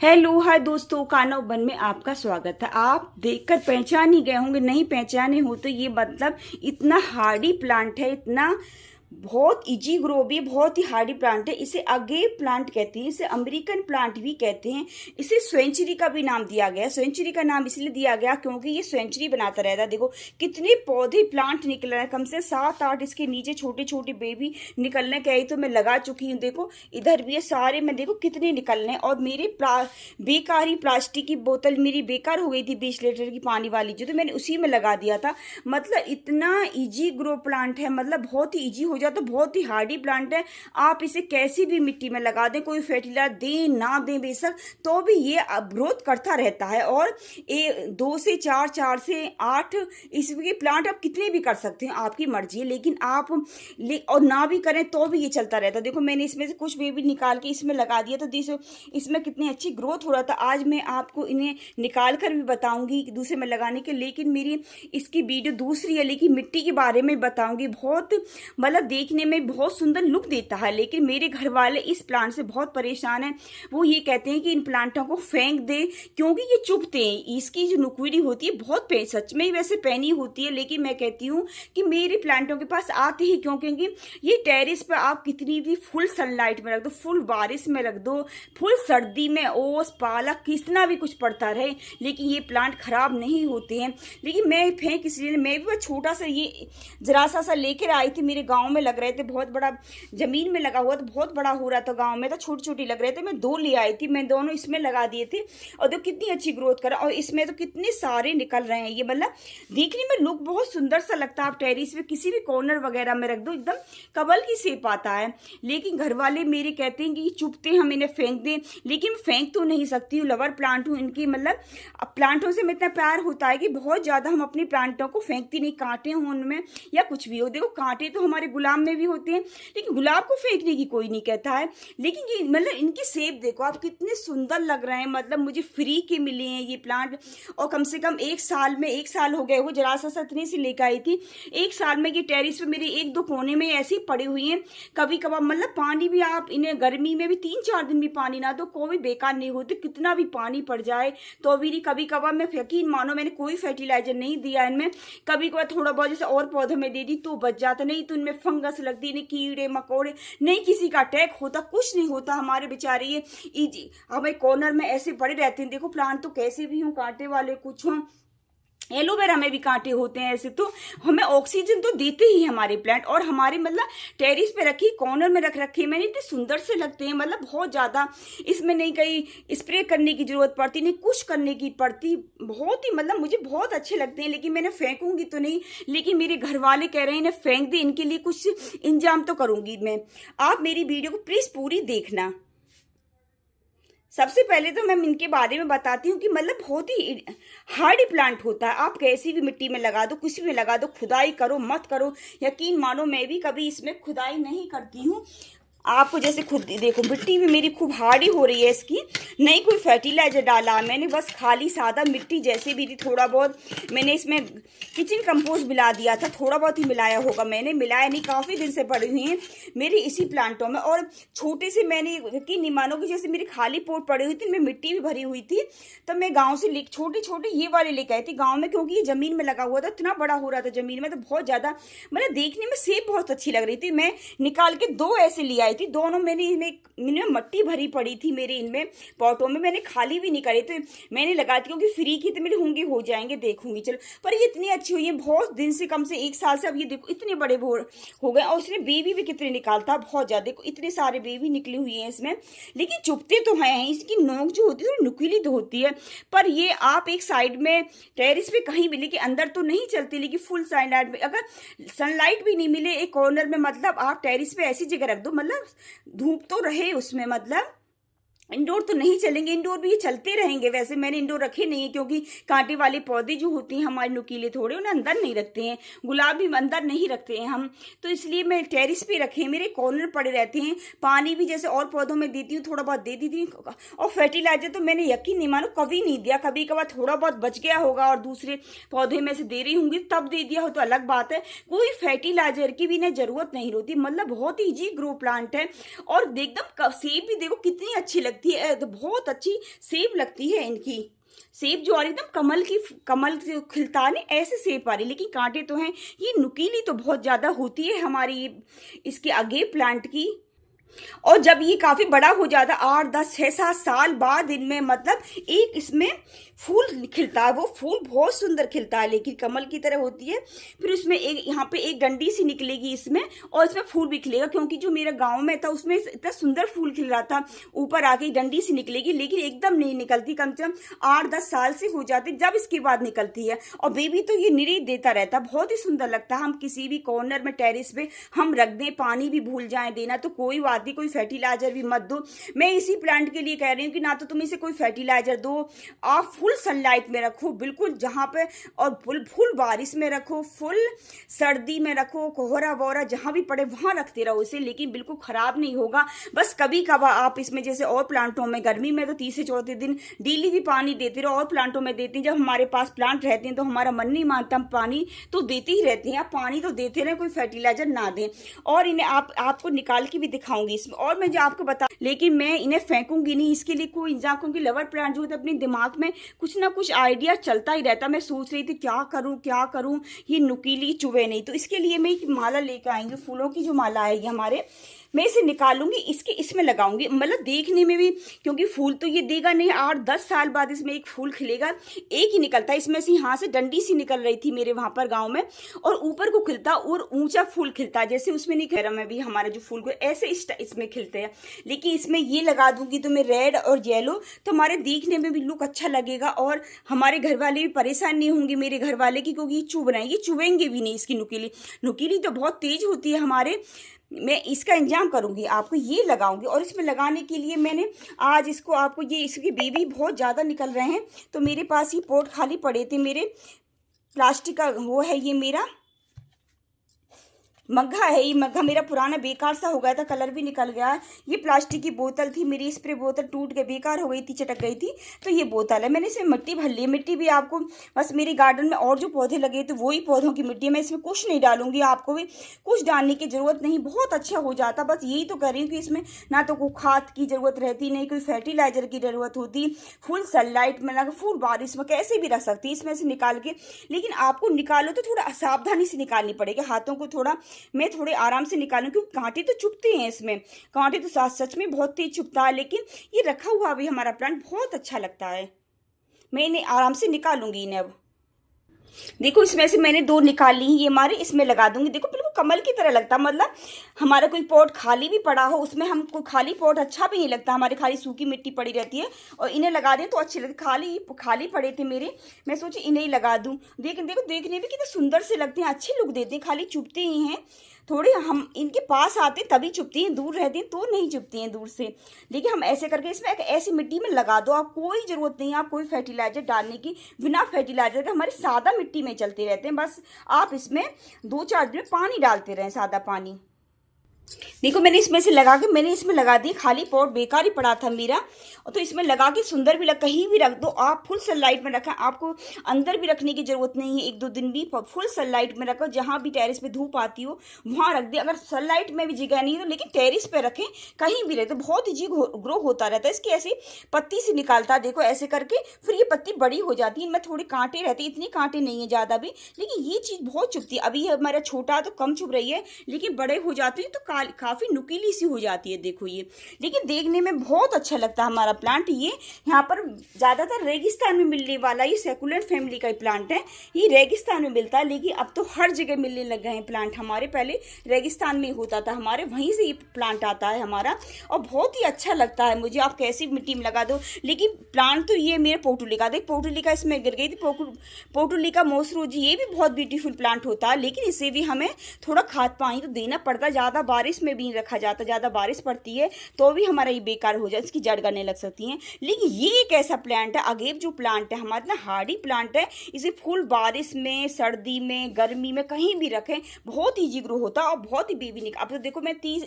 Hello hi दोस्तों, कानव one में आपका स्वागत है। आप देखकर पहचान ही गए होंगे, नहीं पहचाने हो तो ये मतलब इतना हार्डी प्लांट है, इतना बहुत इजी ग्रो भी, बहुत ही हार्डी प्लांट है। इसे अगे प्लांट कहते हैं, इसे अमेरिकन प्लांट भी कहते हैं। इसे सेंचुरी का भी नाम दिया गया। सेंचुरी का नाम इसलिए दिया गया क्योंकि ये सेंचुरी बनाता रहता है। देखो कितने पौधे प्लांट निकल रहे हैं, कम से 7-8 इसके नीचे छोटे छोटे बेबी निकलने के आई तो मैं लगा चुकी हूँ। देखो इधर भी है सारे में, देखो कितने निकलने हैं। और मेरे बेकारी प्लास्टिक की बोतल मेरी बेकार हो गई थी 20 लीटर की पानी वाली, जो तो मैंने उसी में लगा दिया था। मतलब इतना इजी ग्रो प्लांट है, मतलब बहुत ही इजी हो जाता, बहुत ही हार्डी प्लांट है। आप इसे कैसी भी मिट्टी में लगा दें, कोई फर्टिलाइजर दें ना दें बेशक, तो भी ये ग्रोथ करता रहता है। और 2 से 4, 4 से 8 इसके प्लांट आप कितने भी कर सकते हैं, आपकी मर्जी है। लेकिन आप और ना भी करें तो भी ये चलता रहता है। देखो मैंने इसमें से कुछ बेबी निकाल के इसमें लगा दिया, तो देखो इसमें कितनी अच्छी ग्रोथ हो रहा था। आज मैं आपको इन्हें निकाल कर भी बताऊंगी दूसरे में लगाने के, लेकिन मेरी इसकी वीडियो दूसरी है, लेकिन मिट्टी के बारे में बताऊंगी। बहुत मतलब देखने में बहुत सुंदर लुक देता है, लेकिन मेरे घर वाले इस प्लांट से बहुत परेशान हैं। वो ये कहते हैं कि इन प्लांटों को फेंक दे क्योंकि ये चुभते हैं। इसकी जो नुकीली होती है बहुत सच में ही वैसे पैनी होती है, लेकिन मैं कहती हूँ कि मेरे प्लांटों के पास आते ही क्यों, क्योंकि ये टेरिस पर आप कितनी भी फुल सनलाइट में रख दो, फुल बारिश में रख दो, फुल सर्दी में ओस पालक कितना भी कुछ पड़ता रहे, लेकिन ये प्लांट खराब नहीं होते हैं। लेकिन मैं फेंक इसलिए, मैं भी छोटा सा ये जरा सा लेकर आई थी, मेरे गांव में लग रहे थे, बहुत बड़ा जमीन में लगा हुआ तो बहुत बड़ा हो रहा था, गांव में तो छोटी छोटी लग रहे थे। मैं 2 ले आई थी, मैं दोनों इसमें लगा दिए थे और देखो कितनी अच्छी ग्रोथ करा। और इसमें तो कितने सारे निकल रहे हैं। ये मतलब देखने में लुक बहुत सुंदर सा लगता है। आप टेरिस में किसी भी कॉर्नर वगैरह में रख दो, एकदम कमल की शेप आता है। लेकिन घर वाले मेरे कहते हैं कि चुभते, हम इन्हें फेंक दें, लेकिन फेंक तो नहीं सकती हूँ। लवर प्लांट हूँ इनकी, मतलब प्लांटों से इतना प्यार होता है कि बहुत ज्यादा हम अपने प्लांटों को फेंकती नहीं, कांटे हों उनमें या कुछ भी हो। देखो कांटे तो हमारे गुलाब में भी होते हैं, लेकिन गुलाब को फेंकने की कोई नहीं कहता है। लेकिन ये मतलब इनकी शेप देखो आप, कितने सुंदर लग रहे हैं। मतलब मुझे फ्री के मिले हैं ये प्लांट, और कम से कम 1 साल में, 1 साल हो गए वो, जरा सा इतनी सी लेकर आई थी। 1 साल में ये टेरिस पे मेरे 1-2 कोने में ऐसी पड़ी हुई हैं। कभी कभार मतलब पानी भी आप इन्हें गर्मी में भी 3-4 दिन भी पानी ना दो, कोई बेकार नहीं होती, कितना भी पानी पड़ जाए तो भी नहीं। कभी कभार मैं यकीन मानो मैंने कोई फर्टिलाइजर नहीं दिया इनमें। कभी कभार थोड़ा बहुत जैसे और पौधों में दे दी तो बच जाता, नहीं तो इनमें फंगस लगती, नहीं कीड़े मकोड़े, नहीं किसी का अटैक होता, कुछ नहीं होता। हमारे बेचारे ये इजी हमें कॉर्नर में ऐसे पड़े रहते हैं। देखो प्लांट तो कैसे भी हों, कांटे वाले कुछ हों, एलोवेरा में भी कांटे होते हैं ऐसे, तो हमें ऑक्सीजन तो देते ही हमारे प्लांट। और हमारे मतलब टेरिस पे रखी, कॉर्नर में रख रखे मैंने, इतने सुंदर से लगते हैं। मतलब बहुत ज्यादा इसमें नहीं कहीं स्प्रे करने की जरूरत पड़ती, नहीं कुछ करने की पड़ती, बहुत ही मतलब मुझे बहुत अच्छे लगते हैं। लेकिन मैंने फेंकूंगी तो नहीं, लेकिन मेरे घर वाले कह रहे हैं इन्हें फेंक दे, इनके लिए कुछ इंतजाम तो करूंगी मैं। आप मेरी वीडियो को प्लीज पूरी देखना। सबसे पहले तो मैं इनके बारे में बताती हूँ कि मतलब बहुत ही हार्डी प्लांट होता है। आप कैसी भी मिट्टी में लगा दो, किसी में लगा दो, खुदाई करो मत करो, यकीन मानो मैं भी कभी इसमें खुदाई नहीं करती हूँ। आपको जैसे खुद देखो मिट्टी भी मेरी खूब हार्डी हो रही है इसकी, नहीं कोई फर्टिलाइजर डाला मैंने, बस खाली सादा मिट्टी जैसे भी थी, थोड़ा बहुत मैंने इसमें किचन कंपोस्ट मिला दिया था, थोड़ा बहुत ही मिलाया होगा मैंने, मिलाया नहीं, काफ़ी दिन से पड़ी हुई हैं मेरी इसी प्लांटों में। और छोटे से मैंने यकीन नहीं मानोगे, जैसे मेरी खाली पोट पड़ी हुई थी, इनमें मिट्टी भी भरी हुई थी, तब मैं गाँव से छोटे छोटे ये वाले लेके आई थी गाँव में, क्योंकि ये ज़मीन में लगा हुआ था, इतना बड़ा हो रहा था ज़मीन में, तो बहुत ज़्यादा मतलब देखने में शेप बहुत अच्छी लग रही थी। मैं निकाल के 2 ऐसे ले आई थी, दोनों मैंने इनमें मट्टी भरी पड़ी थी मेरे इनमें पॉटों में, मैंने खाली भी नहीं करी, तो मैंने लगा दी क्योंकि फ्री की तो मेरे होंगे हो जाएंगे, देखूंगी चलो। पर ये इतनी अच्छी हुई है बहुत दिन से, कम से 1 साल से। अब ये देखो इतने बड़े हो गए, और इसने बेबी भी कितने निकालता, बहुत ज्यादा, देखो इतने सारे बेबी निकली हुई है इसमें। लेकिन चुभते तो हैं, इसकी नोक जो होती है थोड़ी नुकीली तो होती है, पर ये आप एक साइड में टेरिस पे कहीं भी, लेकिन अंदर तो नहीं चलती, लेकिन फुल सनलाइट में, अगर सनलाइट भी नहीं मिले एक कॉर्नर में, मतलब आप टेरिस पे ऐसी जगह रख दो, मतलब धूप तो रहे उसमें, मतलब इंडोर तो नहीं चलेंगे, इंडोर भी ये चलते रहेंगे। वैसे मैंने इंडोर रखे नहीं है, क्योंकि कांटे वाले पौधे जो होते हैं हमारे नुकीले थोड़े, उन्हें अंदर नहीं रखते हैं, गुलाब भी अंदर नहीं रखते हैं हम, तो इसलिए मैं टेरिस पे रखे, मेरे कॉर्नर पड़े रहते हैं। पानी भी जैसे और पौधों में देती हूँ, थोड़ा बहुत दे देती हूँ। और फर्टिलाइजर तो मैंने यकीन नहीं मानो कभी नहीं दिया, कभी कभार थोड़ा बहुत बच गया होगा और दूसरे पौधे में से दे रही होंगी तब दे दिया हो तो अलग बात है। कोई फर्टिलाइजर की भी ना जरूरत नहीं होती, मतलब बहुत ही इजी ग्रो प्लांट है। और एकदम सेब भी देखो कितनी अच्छी लगती लगती है, तो बहुत अच्छी सेप लगती है इनकी। सेप जो आ रही एकदम कमल जो खिलता है ना, ऐसे सेप आ रही, लेकिन कांटे तो हैं। ये नुकीली तो बहुत ज़्यादा होती है हमारी इसके आगे प्लांट की। और जब ये काफी बड़ा हो जाता, 8 10 6 7 साल बाद इनमें मतलब एक इसमें फूल खिलता है। वो फूल बहुत सुंदर खिलता है, लेकिन कमल की तरह होती है। फिर उसमें एक यहाँ पे एक डंडी सी निकलेगी इसमें, और इसमें फूल भी खिलेगा। क्योंकि जो मेरा गांव में था उसमें इतना सुंदर फूल खिल रहा था, ऊपर आके डंडी सी निकलेगी, लेकिन एकदम नहीं निकलती। कम से कम 8 10 साल से हो जाती जब इसके बाद निकलती है। और बेबी तो ये निरी देता रहता, बहुत ही सुंदर लगता है। हम किसी भी कॉर्नर में टेरिस पे हम रख दें, पानी भी भूल जाए देना तो कोई बात नहीं, कोई फर्टिलाइजर भी मत दो। मैं इसी प्लांट के लिए कह रही हूँ कि ना तो तुम इसे कोई फर्टिलाइजर दो, आप फुल सनलाइट में रखो बिल्कुल जहाँ पे, और फुल बारिश में रखो, फुल सर्दी में रखो, कोहरा वोहरा जहाँ भी पड़े वहाँ रखते रहो इसे, लेकिन बिल्कुल खराब नहीं होगा। बस कभी कभार आप इसमें, जैसे और प्लांटों में गर्मी में तो 30 से 34 दिन डेली भी पानी देते रहो, और प्लांटों में देते हैं। जब हमारे पास प्लांट रहते हैं तो हमारा मन नहीं मानता, हम पानी तो देते ही रहते हैं। आप पानी तो देते रहे, कोई फर्टिलाइजर ना दें। और इन्हें आपको निकाल के भी दिखाऊंगी इसमें, और मैं जो आपको बता, लेकिन मैं इन्हें फेंकूंगी नहीं। इसके लिए कोई इंतजाम, क्योंकि लवर प्लांट जो होता है अपने दिमाग में कुछ ना कुछ आइडिया चलता ही रहता। मैं सोच रही थी क्या करूं ये नुकीली चुभे नहीं, तो इसके लिए मैं एक माला लेकर आएंगे, फूलों की जो माला आएगी हमारे, मैं इसे निकालूंगी, इसमें लगाऊंगी। मतलब देखने में भी, क्योंकि फूल तो ये देगा नहीं, 8 10 साल बाद इसमें एक फूल खिलेगा। एक ही निकलता है इसमें से, यहाँ से डंडी सी निकल रही थी मेरे वहां पर गाँव में, और ऊपर को खिलता और ऊंचा फूल खिलता है। जैसे उसमें नहीं कह रहा मैं भी, हमारे जो फूल को ऐसे इसमें खिलते हैं। लेकिन इसमें ये लगा दूंगी तो मैं रेड और येलो, तो हमारे देखने में भी लुक अच्छा लगेगा, और हमारे घर वाले भी परेशान नहीं होंगे मेरे घर वाले की, क्योंकि ये चुभ रहे हैं, ये चुभेंगे भी नहीं। इसकी नुकीली तो बहुत तेज होती है हमारे। मैं इसका इंतजाम करूंगी, आपको ये लगाऊंगी। और इसमें लगाने के लिए मैंने आज इसको आपको, ये इसके बेबी बहुत ज़्यादा निकल रहे हैं, तो मेरे पास ये पोट खाली पड़े थे, मेरे प्लास्टिक का वो है, ये मेरा मग्घा है। ये मग्घा मेरा पुराना बेकार सा हो गया था, कलर भी निकल गया है। ये प्लास्टिक की बोतल थी मेरी, स्प्रे बोतल टूट के बेकार हो गई थी, चटक गई थी, तो ये बोतल है। मैंने इसमें मिट्टी भर ली। मिट्टी भी आपको बस मेरे गार्डन में और जो पौधे लगे थे वही पौधों की मिट्टी है, मैं इसमें कुछ नहीं डालूंगी, आपको भी कुछ डालने की जरूरत नहीं, बहुत अच्छा हो जाता। बस यही तो कर रही हूँ कि इसमें ना तो कोई खाद की जरूरत रहती, नहीं कोई फर्टिलाइजर की जरूरत होती, फुल सनलाइट में लगा, फुल बारिश में कैसे भी रख सकती है इसमें से निकाल के। लेकिन आपको निकालो तो थोड़ा सावधानी से निकालनी पड़ेगी, हाथों को थोड़ा मैं थोड़े आराम से निकालूं, क्योंकि कांटे तो चुभते हैं इसमें, कांटे तो सच में बहुत तेज चुभता है। लेकिन ये रखा हुआ अभी हमारा प्लांट बहुत अच्छा लगता है, मैं इन्हें आराम से निकालूंगी इन्हें। अब देखो इसमें से मैंने 2 निकाल ली, ये हमारे इसमें लगा दूंगी। देखो बिल्कुल कमल की तरह लगता, मतलब हमारा कोई पॉट खाली भी पड़ा हो उसमें, हमको खाली पॉट अच्छा भी नहीं लगता, हमारे खाली सूखी मिट्टी पड़ी रहती है, और इन्हें लगा दें तो अच्छे लगते। खाली पड़े थे मेरे, मैं सोची इन्हें ही लगा दूं। देखो देखने में कितने सुंदर से लगते हैं, अच्छे लुक देते हैं, खाली चुभते ही हैं थोड़े। हम इनके पास आते तभी चुभती हैं, दूर रहती हैं तो नहीं चुभती हैं दूर से। लेकिन हम ऐसे करके इसमें एक ऐसी मिट्टी में लगा दो, आप कोई ज़रूरत नहीं है आप कोई फर्टिलाइजर डालने की। बिना फर्टिलाइजर के हमारे सादा मिट्टी में चलते रहते हैं, बस आप इसमें 2-4 दिन पानी डालते रहें, सादा पानी। देखो मैंने इसमें से लगा के मैंने इसमें लगा दी, खाली पॉट बेकार ही पड़ा था मेरा, तो इसमें लगा के सुंदर भी कहीं भी रख दो आप, फुल सनलाइट में रखें, आपको अंदर भी रखने की जरूरत नहीं है। 1-2 दिन भी फुल सनलाइट में रखो, जहाँ भी टेरिस पे धूप आती हो वहाँ रख दे। अगर सनलाइट में भी जगह नहीं है तो लेकिन टेरिस पे रखें, कहीं भी रहे, तो बहुत ही ग्रो होता रहता है। इसकी ऐसी पत्ती से निकालता, देखो ऐसे करके, फिर ये पत्ती बड़ी हो जाती है, इनमें थोड़े कांटे रहते हैं, इतने कांटे नहीं है ज़्यादा भी, लेकिन ये चीज़ बहुत चुभती है। अभी हमारा छोटा तो कम चुभ रही है, लेकिन बड़े हो जाते हैं तो काफ़ी नुकीली सी हो जाती है, देखो ये। लेकिन देखने में बहुत अच्छा लगता है हमारा प्लांट। ये यहाँ पर ज़्यादातर रेगिस्तान में मिलने वाला, ये सेकुलेंट फैमिली का प्लांट है, ये रेगिस्तान में मिलता है, लेकिन अब तो हर जगह मिलने लग गए हैं प्लांट। हमारे पहले रेगिस्तान में होता था, हमारे वहीं से ये प्लांट आता है हमारा, और बहुत ही अच्छा लगता है मुझे। आप कैसी मिट्टी में लगा दो, लेकिन प्लांट तो ये मेरे पोर्टुलिका, देख पोर्टुलिका इसमें गिर गई थी, पोर्टुलिका मोसरोजी, ये भी बहुत ब्यूटीफुल प्लांट होता है, लेकिन इसे भी हमें थोड़ा खाद पानी तो देना पड़ता। ज़्यादा बारिश में भी रखा जाता, ज़्यादा बारिश पड़ती है तो भी हमारा ये बेकार हो जाए, इसकी जड़ गलने लग सकती हैं। लेकिन ये एक ऐसा प्लांट है, अगेव जो प्लांट है हमारा ना हार्डी प्लांट है, इसे फुल बारिश में, सर्दी में, गर्मी में कहीं भी रखें बहुत ईजी ग्रो होता है, और बहुत ही बेबी निकल। अब तो देखो मैं 30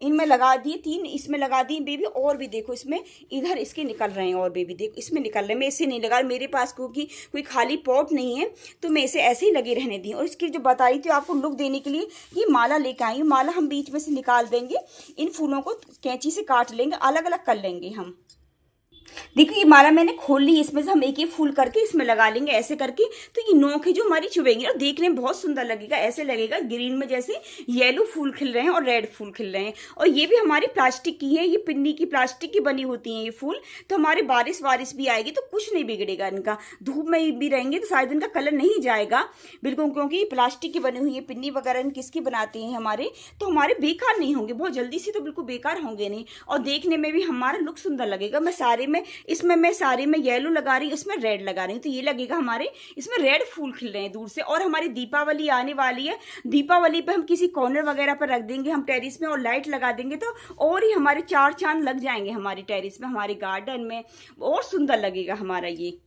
इनमें लगा दी, 3 इसमें लगा दी बेबी, और भी देखो इसमें इधर इसके निकल रहे हैं, और बेबी देखो इसमें निकल रहे हैं। मैं इसे नहीं लगा, मेरे पास क्योंकि कोई खाली पॉट नहीं है तो मैं इसे ऐसे ही लगे रहने दी। और इसकी जो बताई थी आपको लुक देने के लिए, ये माला लेकर आई हूँ, माला हम बीच में से निकाल देंगे, इन फूलों को कैंची से काट लेंगे, अलग अलग कर लेंगे हम। देखिए ये माला मैंने खोल ली, इसमें से हम एक एक फूल करके इसमें लगा लेंगे ऐसे करके। तो ये नोक है जो हमारी चुभेंगी और देखने में बहुत सुंदर लगेगा, ऐसे लगेगा ग्रीन में जैसे येलो फूल खिल रहे हैं और रेड फूल खिल रहे हैं। और ये भी हमारी प्लास्टिक की है, ये पिन्नी की प्लास्टिक की बनी होती है ये फूल। तो हमारे बारिश वारिश भी आएगी तो कुछ नहीं बिगड़ेगा इनका, धूप में भी रहेंगे तो शायद इनका कलर नहीं जाएगा बिल्कुल, क्योंकि ये प्लास्टिक की बनी हुई है। पिन्नी वगैरह किसकी बनाती हैं हमारे, तो हमारे बेकार नहीं होंगे बहुत जल्दी से, तो बिल्कुल बेकार होंगे नहीं। और देखने में भी हमारा लुक सुंदर लगेगा। मैं सारे में इसमें मैं सारे में येलो लगा रही हूँ, इसमें रेड लगा रही हूँ, तो ये लगेगा हमारे इसमें रेड फूल खिल रहे हैं दूर से। और हमारी दीपावली आने वाली है, दीपावली पे हम किसी कॉर्नर वगैरह पर रख देंगे हम टेरिस में और लाइट लगा देंगे तो और ही हमारे चार चांद लग जाएंगे हमारे टेरिस में, हमारे गार्डन में, और सुंदर लगेगा हमारा ये।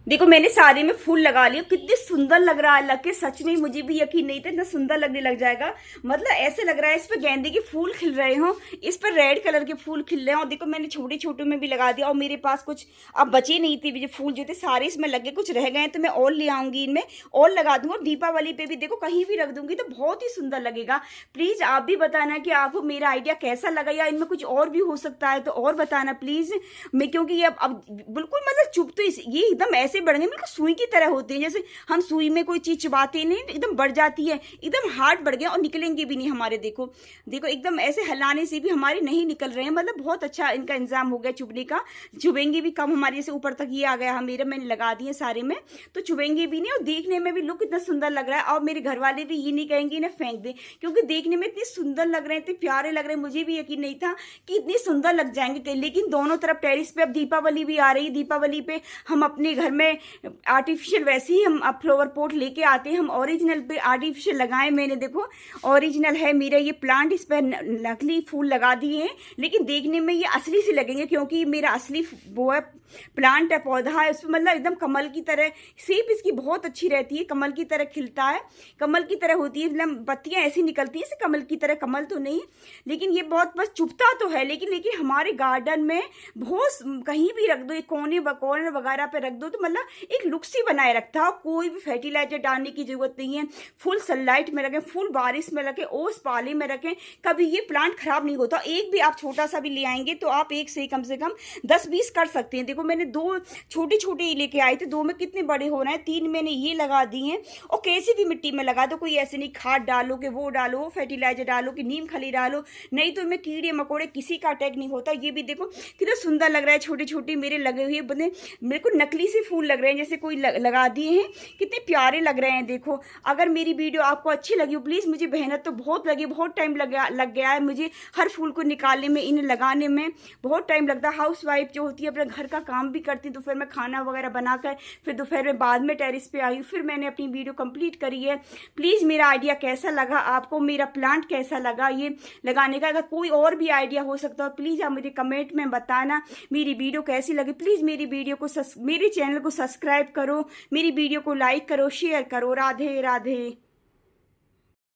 देखो मैंने सारे में फूल लगा लिया, कितनी सुंदर लग रहा है, लग के सच में मुझे भी यकीन नहीं था इतना सुंदर लगने लग जाएगा। मतलब ऐसे लग रहा है इस पर गेंदे के फूल खिल रहे हो, इस पर रेड कलर के फूल खिल रहे हैं। और देखो मैंने छोटे छोटे में भी लगा दिया, और मेरे पास कुछ अब बचे नहीं थे जो फूल जो थे सारे इसमें लगे, कुछ रह गए तो मैं और ले आऊंगी, इनमें और लगा दूंगा। दीपावली पे भी देखो कहीं भी रख दूंगी तो बहुत ही सुंदर लगेगा। प्लीज आप भी बताना कि आपको मेरा आइडिया कैसा लगा, या इनमें कुछ और भी हो सकता है तो और बताना प्लीज। मैं क्योंकि ये अब बिल्कुल मतलब चुप तो ये एकदम ऐसे बढ़ गए, बिल्कुल सुई की तरह होते हैं, जैसे हम सुई में कोई चीज चबाते नहीं एकदम बढ़ जाती है, एकदम हार्ड बढ़ गए और निकलेंगे भी नहीं हमारे। देखो देखो एकदम ऐसे हिलाने से भी हमारे नहीं निकल रहे हैं, मतलब बहुत अच्छा इनका इंतजाम हो गया चुभने का। चुभेंगे भी कम हमारे, जैसे ऊपर तक ये आ गया मेरे, मैंने लगा दिए सारे में, तो चुभेंगे भी नहीं और देखने में भी लुक इतना सुंदर लग रहा है। और मेरे घर वाले भी ये नहीं कहेंगे इन्हें फेंक दे, क्योंकि देखने में इतने सुंदर लग रहे हैं, इतने प्यारे लग रहे हैं। मुझे भी यकीन नहीं था कि इतनी सुंदर लग जाएंगे। लेकिन दोनों तरफ टेरिस पे अब दीपावली भी आ रही है, दीपावली पे हम अपने घर में आर्टिफिशियल वैसे ही हम अब फ्लावर पॉट लेके आते हैं, हम ओरिजिनल पे आर्टिफिशियल लगाए। मैंने देखो ओरिजिनल है मेरा ये प्लांट, इस पर नकली फूल लगा दिए हैं, लेकिन देखने में ये असली से लगेंगे क्योंकि मेरा असली वो है प्लांट है, पौधा है, उसमें मतलब एकदम कमल की तरह शेप इसकी बहुत अच्छी रहती है, कमल की तरह खिलता है, कमल की तरह होती है, मतलब पत्तियां ऐसी निकलती हैं जैसे कमल की तरह। कमल तो नहीं लेकिन ये बहुत बस चुभता तो है, लेकिन हमारे गार्डन में बहुत कहीं भी रख दो, एक कोने वगैरह पे रख दो तो मतलब एक लुक सी बनाए रखता है। कोई भी फर्टिलाइजर डालने की जरूरत नहीं है, फुल सनलाइट में रखें, फुल बारिश में रखें, ओस पाले में रखें, कभी ये प्लांट खराब नहीं होता। एक भी आप छोटा सा भी ले आएंगे तो आप एक से कम 10-20 कर सकते हैं। देखो मैंने 2 छोटे छोटे लेके आए थे, 2 में कितने बड़े हो रहे हैं, 3 मैंने ये लगा दिए हैं। और कैसी भी मिट्टी में लगा दो, कोई ऐसे नहीं खाद डालो कि वो डालो, वो फर्टिलाइजर डालो कि नीम खली डालो, नहीं तो इनमें कीड़े मकोड़े किसी का अटैक नहीं होता। ये भी देखो कितना सुंदर लग रहा है, छोटे छोटे मेरे लगे हुए बने, मेरे को नकली से फूल लग रहे हैं जैसे कोई लगा दिए हैं, कितने प्यारे लग रहे हैं। देखो अगर मेरी वीडियो आपको अच्छी लगी हो प्लीज, मुझे मेहनत तो बहुत लगी, बहुत टाइम लग गया है मुझे हर फूल को निकालने में, इन्हें लगाने में बहुत टाइम लगता है। हाउस वाइफ जो होती है अपने घर का काम भी करती, तो फिर मैं खाना वगैरह बनाकर फिर दोपहर में बाद में टेरिस पे आई, फिर मैंने अपनी वीडियो कंप्लीट करी है। प्लीज मेरा आइडिया कैसा लगा आपको, मेरा प्लांट कैसा लगा ये लगाने का, अगर कोई और भी आइडिया हो सकता हो प्लीज आप मुझे कमेंट में बताना। मेरी वीडियो कैसी लगी प्लीज मेरी वीडियो को मेरे चैनल को सब्सक्राइब करो, मेरी वीडियो को लाइक करो, शेयर करो। राधे राधे।